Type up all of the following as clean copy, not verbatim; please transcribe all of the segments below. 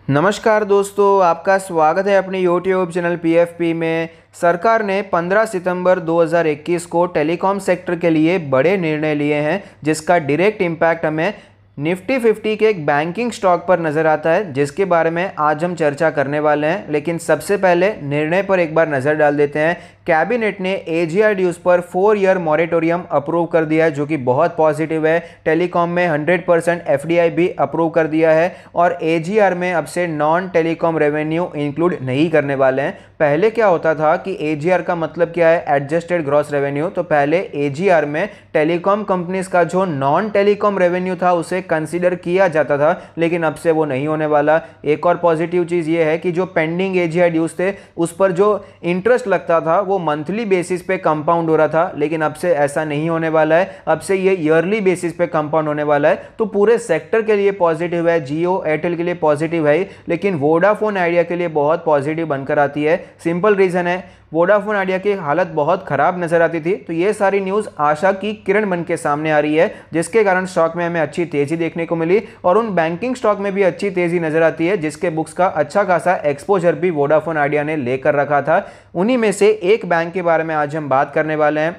नमस्कार दोस्तों, आपका स्वागत है अपने यूट्यूब चैनल पीएफपी में। सरकार ने 15 सितंबर 2021 को टेलीकॉम सेक्टर के लिए बड़े निर्णय लिए हैं, जिसका डायरेक्ट इम्पैक्ट हमें निफ्टी 50 के एक बैंकिंग स्टॉक पर नज़र आता है, जिसके बारे में आज हम चर्चा करने वाले हैं। लेकिन सबसे पहले निर्णय पर एक बार नज़र डाल देते हैं। कैबिनेट ने एजीआर ड्यूज पर 4 ईयर मॉरेटोरियम अप्रूव कर दिया है, जो कि बहुत पॉजिटिव है। टेलीकॉम में 100% एफडीआई भी अप्रूव कर दिया है और एजीआर में अब से नॉन टेलीकॉम रेवेन्यू इंक्लूड नहीं करने वाले हैं। पहले क्या होता था कि एजीआर का मतलब क्या है, एडजस्टेड ग्रॉस रेवेन्यू। तो पहले एजीआर में टेलीकॉम कंपनीज का जो नॉन टेलीकॉम रेवेन्यू था उसे कंसीडर किया जाता था, लेकिन अब से वो नहीं होने वाला। एक और पॉजिटिव चीज़ ये है कि जो पेंडिंग एजीआर ड्यूज थे उस पर जो इंटरेस्ट लगता था वो मंथली बेसिस पे कंपाउंड हो रहा था, लेकिन अब से ऐसा नहीं होने वाला है। अब से ये ईयरली बेसिस पे कंपाउंड होने वाला है। तो पूरे सेक्टर के लिए पॉजिटिव है, जियो एयरटेल के लिए पॉजिटिव है, लेकिन वोडाफोन आइडिया के लिए बहुत पॉजिटिव बनकर आती है। सिंपल रीजन है, वोडाफोन आइडिया की हालत बहुत खराब नजर आती थी। तो ये सारी न्यूज़ आशा की किरण बन के सामने आ रही है, जिसके कारण स्टॉक में हमें अच्छी तेजी देखने को मिली और उन बैंकिंग स्टॉक में भी अच्छी तेजी नजर आती है, जिसके बुक्स का अच्छा खासा एक्सपोजर भी वोडाफोन आइडिया ने लेकर रखा था। उन्हीं में से एक बैंक के बारे में आज हम बात करने वाले हैं।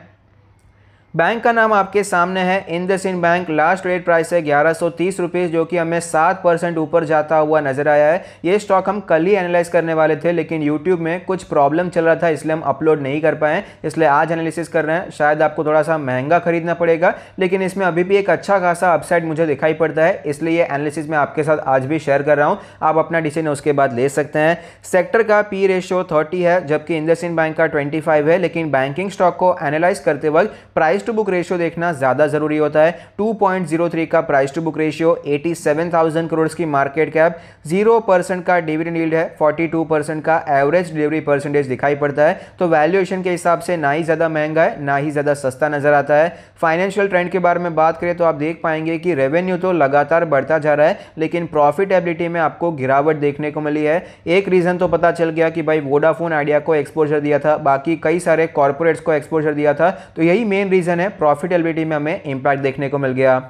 बैंक का नाम आपके सामने है, IndusInd bank. Last rate price है 1130 रुपीज़, जो कि हमें 7% ऊपर जाता हुआ नजर आया है। ये स्टॉक हम कल ही एनालाइज करने वाले थे, लेकिन यूट्यूब में कुछ प्रॉब्लम चल रहा था, इसलिए हम अपलोड नहीं कर पाए, इसलिए आज एनालिसिस कर रहे हैं। शायद आपको थोड़ा सा महंगा खरीदना पड़ेगा, लेकिन इसमें अभी भी एक अच्छा खासा अपसाइड मुझे दिखाई पड़ता है, इसलिए ये एनालिसिस मैं आपके साथ आज भी शेयर कर रहा हूँ। आप अपना डिसीजन उसके बाद ले सकते हैं। सेक्टर का पी रेशियो 30 है, जबकि इंडसइंड बैंक का 25 है, लेकिन बैंकिंग स्टॉक को एनालाइज करते वक्त प्राइस टू बुक रेशियो देखना ज्यादा जरूरी होता है। 2.03 का price to book ratio, 87,000 crore की मार्केट कैप, 0% का डिविडेंड यील्ड है, 42% का एवरेज डिलीवरी परसेंटेज दिखाई पड़ता है। तो वैल्यूएशन के हिसाब से ना ही ज्यादा महंगा है ना ही ज्यादा सस्ता नजर आता है। फाइनेंशियल ट्रेंड के बारे में बात करें तो आप देख पाएंगे कि रेवेन्यू तो लगातार बढ़ता जा रहा है, लेकिन प्रॉफिटेबिलिटी में आपको गिरावट देखने को मिली है। एक रीजन तो पता चल गया कि भाई वोडाफोन आइडिया को एक्सपोजर दिया था, बाकी कई सारे कॉर्पोरेट्स को एक्सपोजर दिया था, तो यही मेन रीजन है। प्रॉफिटेबिलिटी में हमें इंपैक्ट देखने को मिल गया।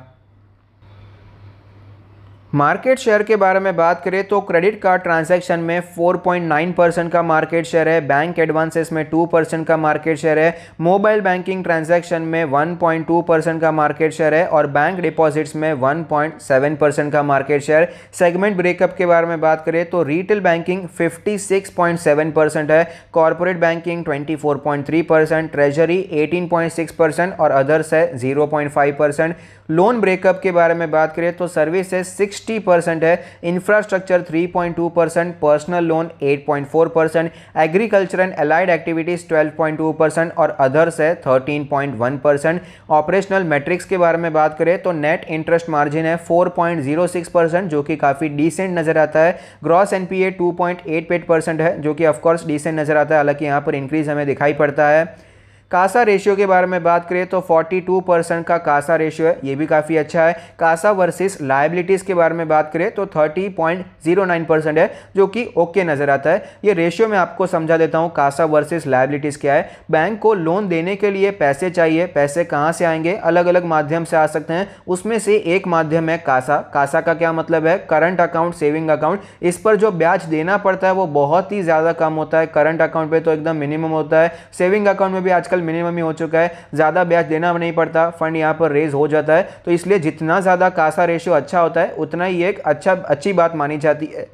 मार्केट शेयर के बारे में बात करें तो क्रेडिट कार्ड ट्रांजैक्शन में 4.9% का मार्केट शेयर है, बैंक एडवांसेस में 2% का मार्केट शेयर है, मोबाइल बैंकिंग ट्रांजैक्शन में 1.2% का मार्केट शेयर है और बैंक डिपॉजिट्स में 1.7% का मार्केट शेयर। सेगमेंट ब्रेकअप के बारे में बात करें तो रिटेल बैंकिंग 56.7% है, कॉर्पोरेट बैंकिंग 24.3%, ट्रेजरी 18.6% और अदर्स है 0.5%। लोन ब्रेकअप के बारे में बात करें तो सर्विसेज 60% है, infrastructure 3.2%, personal loan 8.4%, agriculture and allied activities 12.2% और अदर्स है 13.1%। ऑपरेशनल मैट्रिक्स के बारे में बात करें तो नेट इंटरेस्ट मार्जिन है 4.06%, जो कि काफ़ी डिसेंट नज़र आता है। ग्रॉस एनपीए 2.88% है, जो कि ऑफकोर्स डिसेंट नज़र आता है, हालांकि यहाँ पर इंक्रीज हमें दिखाई पड़ता है। कासा रेशियो के बारे में बात करें तो 42% का कासा रेशियो है, ये भी काफ़ी अच्छा है। कासा वर्सेस लायबिलिटीज़ के बारे में बात करें तो 30.09% है, जो कि ओके नज़र आता है। ये रेशियो मैं आपको समझा देता हूँ कासा वर्सेस लायबिलिटीज़ क्या है। बैंक को लोन देने के लिए पैसे चाहिए, पैसे कहाँ से आएंगे, अलग अलग माध्यम से आ सकते हैं, उसमें से एक माध्यम है कासा। कासा का क्या मतलब है, करंट अकाउंट, सेविंग अकाउंट। इस पर जो ब्याज देना पड़ता है वो बहुत ही ज़्यादा कम होता है। करंट अकाउंट पर तो एकदम मिनिमम होता है, सेविंग अकाउंट में भी आजकल मिनिमम ही हो चुका है, ज्यादा ब्याज देना नहीं पड़ता, फंड यहां पर रेज हो जाता है। तो इसलिए जितना ज्यादा कासा रेशियो अच्छा होता है उतना ही एक अच्छी बात मानी जाती है।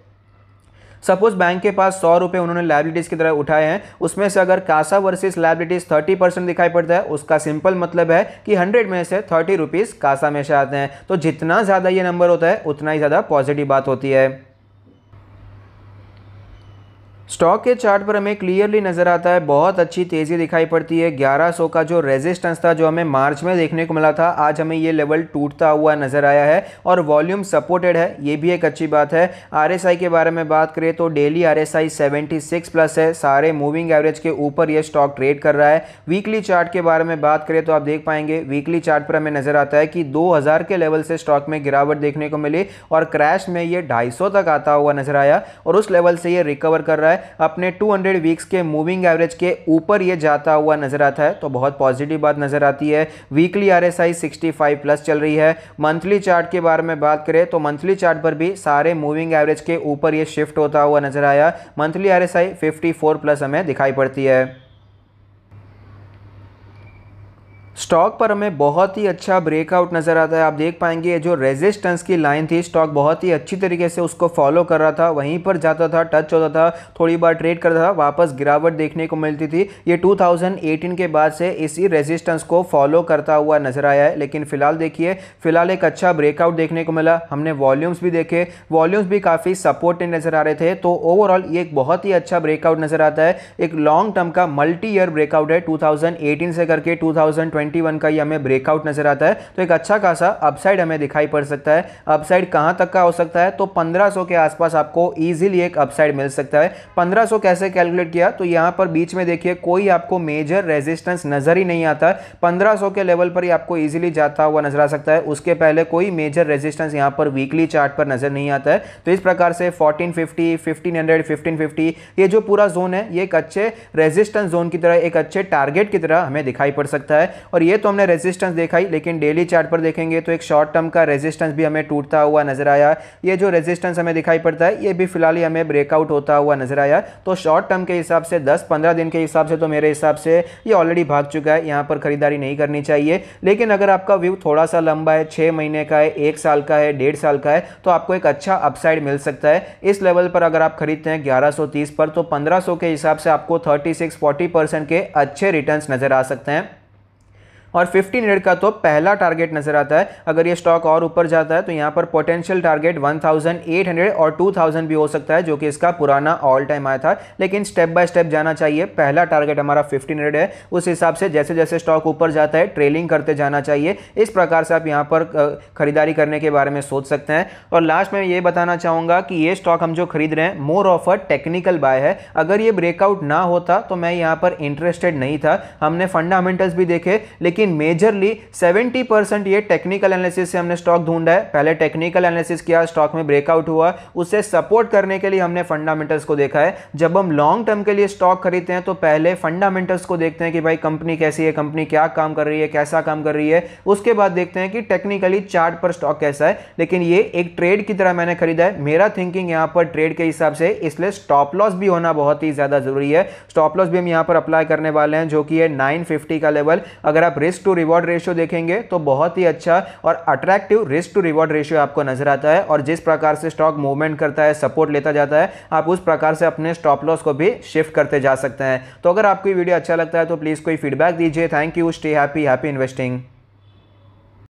सपोज बैंक के पास 100 रुपए उन्होंने लायबिलिटीज की तरह उठाए हैं, उसमें से अगर कासा वर्सेस लायबिलिटीज 30% दिखाई पड़ता है, उसका सिंपल मतलब है कि 100 में से 30 रुपीज कासा में से आते हैं। तो जितना ज्यादा ये नंबर होता है उतना ही ज्यादा पॉजिटिव बात होती है। स्टॉक के चार्ट पर हमें क्लियरली नजर आता है बहुत अच्छी तेजी दिखाई पड़ती है। 1100 का जो रेजिस्टेंस था, जो हमें मार्च में देखने को मिला था, आज हमें ये लेवल टूटता हुआ नजर आया है और वॉल्यूम सपोर्टेड है, ये भी एक अच्छी बात है। आरएसआई के बारे में बात करें तो डेली आरएसआई 76 प्लस है, सारे मूविंग एवरेज के ऊपर ये स्टॉक ट्रेड कर रहा है। वीकली चार्ट के बारे में बात करें तो आप देख पाएंगे वीकली चार्ट पर हमें नजर आता है कि 2000 के लेवल से स्टॉक में गिरावट देखने को मिली और क्रैश में ये 250 तक आता हुआ नजर आया और उस लेवल से ये रिकवर कर रहा है। है अपने 200 वीक्स के मूविंग एवरेज के ऊपर ये जाता हुआ नजर आता है, तो बहुत पॉजिटिव बात नजर आती है। वीकली आरएसआई 65 प्लस चल रही है। मंथली चार्ट के बारे में बात करें तो मंथली चार्ट पर भी सारे मूविंग एवरेज के ऊपर ये शिफ्ट होता हुआ नजर आया। मंथली आरएसआई 54 प्लस हमें दिखाई पड़ती है। स्टॉक पर हमें बहुत ही अच्छा ब्रेकआउट नजर आता है। आप देख पाएंगे जो रेजिस्टेंस की लाइन थी, स्टॉक बहुत ही अच्छी तरीके से उसको फॉलो कर रहा था, वहीं पर जाता था, टच होता था, थोड़ी बार ट्रेड करता था, वापस गिरावट देखने को मिलती थी। ये 2018 के बाद से इसी रेजिस्टेंस को फॉलो करता हुआ नजर आया है। लेकिन फिलहाल देखिए, फिलहाल एक अच्छा ब्रेकआउट देखने को मिला। हमने वॉल्यूम्स भी देखे, वॉल्यूम्स भी काफ़ी सपोर्टिव नजर आ रहे थे। तो ओवरऑल ये एक बहुत ही अच्छा ब्रेकआउट नजर आता है। एक लॉन्ग टर्म का मल्टी ईयर ब्रेकआउट है। 2018 से करके 2021 का ये हमें ब्रेकआउट नजर आता है। तो एक अच्छा खासा अपसाइड हमें दिखाई पड़ सकता है। अपसाइड कहां तक का हो सकता है, तो 1500 के आसपास आपको इजीली एक अपसाइड मिल सकता है। 1500 कैसे कैलकुलेट किया, तो यहां पर बीच में देखिए कोई आपको मेजर रेजिस्टेंस नजर ही नहीं आता। 1500 के लेवल पर ही आपको इजीली जाता हुआ नजर आ सकता है। उसके पहले कोई मेजर रेजिस्टेंस यहां पर वीकली चार्ट पर नजर नहीं आता है। तो इस प्रकार से 1450, 1500, 1550 ये जो पूरा जोन है, ये एक अच्छे रेजिस्टेंस जोन की तरह, एक अच्छे टारगेट की तरह हमें दिखाई पड़ सकता है। और ये तो हमने रेजिस्टेंस देखा ही, लेकिन डेली चार्ट पर देखेंगे तो एक शॉर्ट टर्म का रेजिस्टेंस भी हमें टूटता हुआ नजर आया। ये जो रेजिस्टेंस हमें दिखाई पड़ता है, ये भी फिलहाल ही हमें ब्रेकआउट होता हुआ नजर आया। तो शॉर्ट टर्म के हिसाब से 10-15 दिन के हिसाब से तो मेरे हिसाब से ये ऑलरेडी भाग चुका है, यहां पर खरीदारी नहीं करनी चाहिए। लेकिन अगर आपका व्यू थोड़ा सा लंबा है, 6 महीने का है, 1 साल का है, 1.5 साल का है, तो आपको एक अच्छा अपसाइड मिल सकता है। इस लेवल पर अगर आप खरीदते हैं 1130 पर, तो 1500 के हिसाब से आपको 36-40% के अच्छे रिटर्न्स नजर आ सकते हैं। और 1500 का तो पहला टारगेट नजर आता है। अगर ये स्टॉक और ऊपर जाता है तो यहाँ पर पोटेंशियल टारगेट 1800 और 2000 भी हो सकता है, जो कि इसका पुराना ऑल टाइम आया था। लेकिन स्टेप बाय स्टेप जाना चाहिए। पहला टारगेट हमारा 1500 है, उस हिसाब से जैसे जैसे स्टॉक ऊपर जाता है ट्रेलिंग करते जाना चाहिए। इस प्रकार से आप यहाँ पर खरीदारी करने के बारे में सोच सकते हैं। और लास्ट में ये बताना चाहूँगा कि ये स्टॉक हम जो खरीद रहे हैं more of a technical buy है। अगर ये ब्रेकआउट ना होता तो मैं यहाँ पर इंटरेस्टेड नहीं था। हमने फंडामेंटल्स भी देखे, लेकिन मेजरली 70% ये टेक्निकल एनालिसिस से हमने स्टॉक ढूंढा है। पहले टेक्निकल एनालिसिस किया, स्टॉक में ब्रेकआउट हुआ, उसे सपोर्ट करने के लिए हमने फंडामेंटल्स को देखा है। जब हम लॉन्ग टर्म के लिए स्टॉक खरीदते हैं तो पहले फंडामेंटल्स को देखते हैं कि भाई कंपनी कैसी है, कंपनी क्या काम कर रही है, कैसा काम कर रही है। उसके बाद देखते हैं कि टेक्निकली चार्ट पर स्टॉक कैसा है। लेकिन ये एक ट्रेड की तरह मैंने खरीदा है। मेरा थिंकिंग यहां पर ट्रेड के हिसाब से, इसलिए स्टॉप लॉस भी होना बहुत ही ज्यादा जरूरी है। स्टॉप लॉस भी हम यहां पर अप्लाई करने वाले हैं, जो कि है 950 का लेवल। अगर आप रिस्क टू रिवॉर्ड रेशियो देखेंगे तो बहुत ही अच्छा और attractive risk to reward ratio आपको नजर आता है। और जिस प्रकार से स्टॉक मूवमेंट करता है, सपोर्ट लेता जाता है, आप उस प्रकार से अपने स्टॉप लॉस को भी शिफ्ट करते जा सकते हैं। तो अगर आपको ये वीडियो अच्छा लगता है तो प्लीज कोई फीडबैक दीजिए। Thank you, stay happy, happy investing.